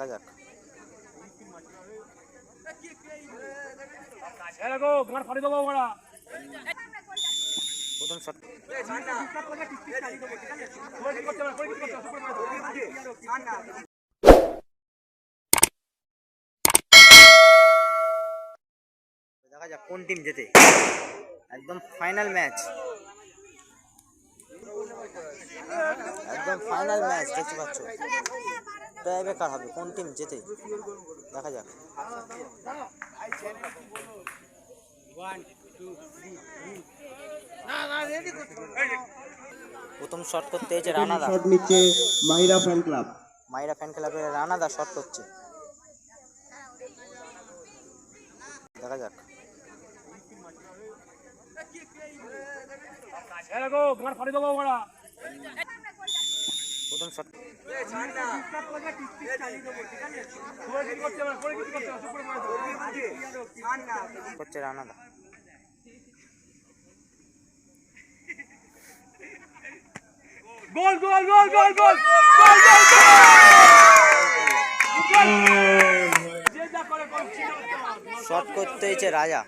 দেখা যাক। প্রথম শট দেখা যাক কোন টিম জেতে। একদম ফাইনাল ম্যাচ, একদম ফাইনাল ম্যাচ দেখতে পাচ্ছ। টাই ব্রেকার হবে, কোন টিম জেতে দেখা যাক। প্রথম শট করতে হয়েছে রানাদা। শট নিচ্ছে Mahira fan club. Mahira fan ক্লাবের রানাদা শট করছে, দেখা যাক। প্রথম শট করছে রানাদা। গোল গোল গোল গোল গোল শট করতে হয়েছে রাজা।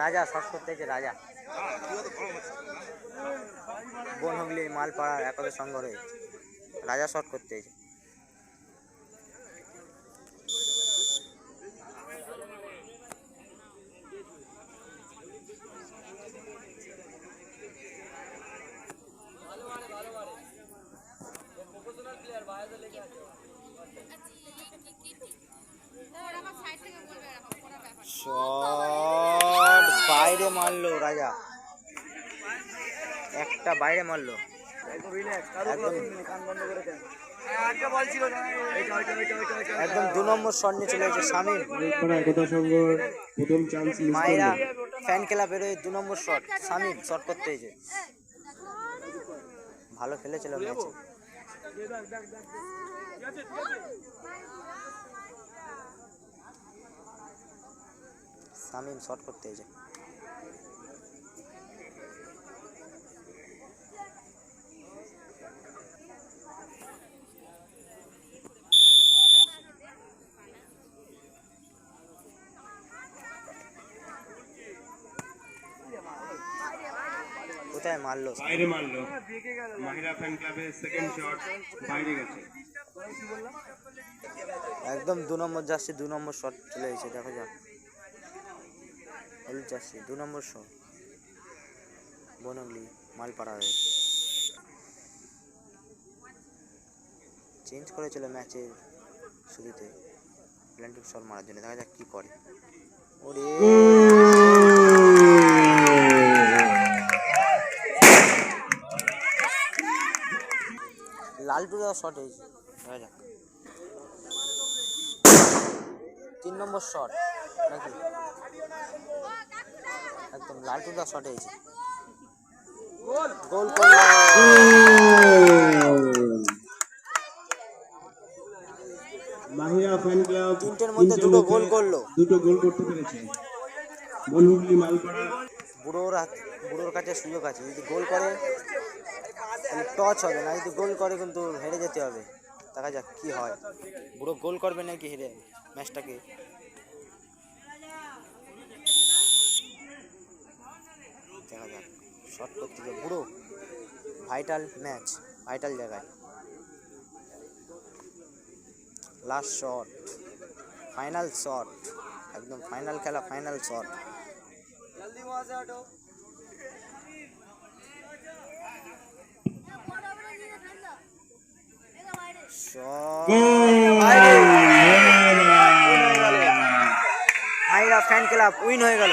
রাজা শট করতে হয়েছে রাজা। বনহুগলি মালপাড়ার একদের সঙ্গে রয়েছে, রাজা শট করতে হয়েছে। শট বাইরে মারলো রাজা, একটা বাইরে মারলো। একদম 2 নম্বর শট নিয়ে চলে গেছে শামীম। মায়েরা ফ্যান ক্লাবের 2 নম্বর শট শামীম শট করতে হয়েছে। ভালো খেলেছিল ম্যাচে। শামীম শট করতে হয়েছে। কোথায় মারলো? বাইরে মারলো। মাহিরা ফ্যান ক্লাবের সেকেন্ড শট বাইরে গেছে। একদম 2 নম্বর জার্সি 2 নম্বর শট চলে গেছে, দেখো যাক। হলুদ জার্সি 2 নম্বর শট বনহুগলি মালপাড়া হয়ে চেঞ্জ করেছিল ম্যাচের শুরুতে প্ল্যান্টিক শট মারার জন্য, দেখা যাক কি করে। ওরে লালটু দা শট হয়েছে, দেখা যাক। 3 নম্বর শট নাকি, একদম লালটু দা শট হয়েছে, গোল করলো। মাহিরা ফ্যান ক্লাব 3টের মধ্যে 2টো গোল করলো, 2টো গোল করতে পেরেছে। বনহুগলি মালপাড়া বুড়োর কাছে সুযোগ আছে, যদি গোল করে তাহলে টচ হবে না, যদি গোল করে কিন্তু হেরে যেতে হবে। দেখা যাক কি হয়, বুড়ো গোল করবে নাকি হেরে ম্যাচটাকে। দেখা যাক শট করতে যে বুড়ো, ভাইটাল ম্যাচ, ভাইটাল জায়গায়। লাস্ট শট, ফাইনাল শট, একদম ফাইনাল খেলা, final shot. Mahira fan club win হয়ে গেল।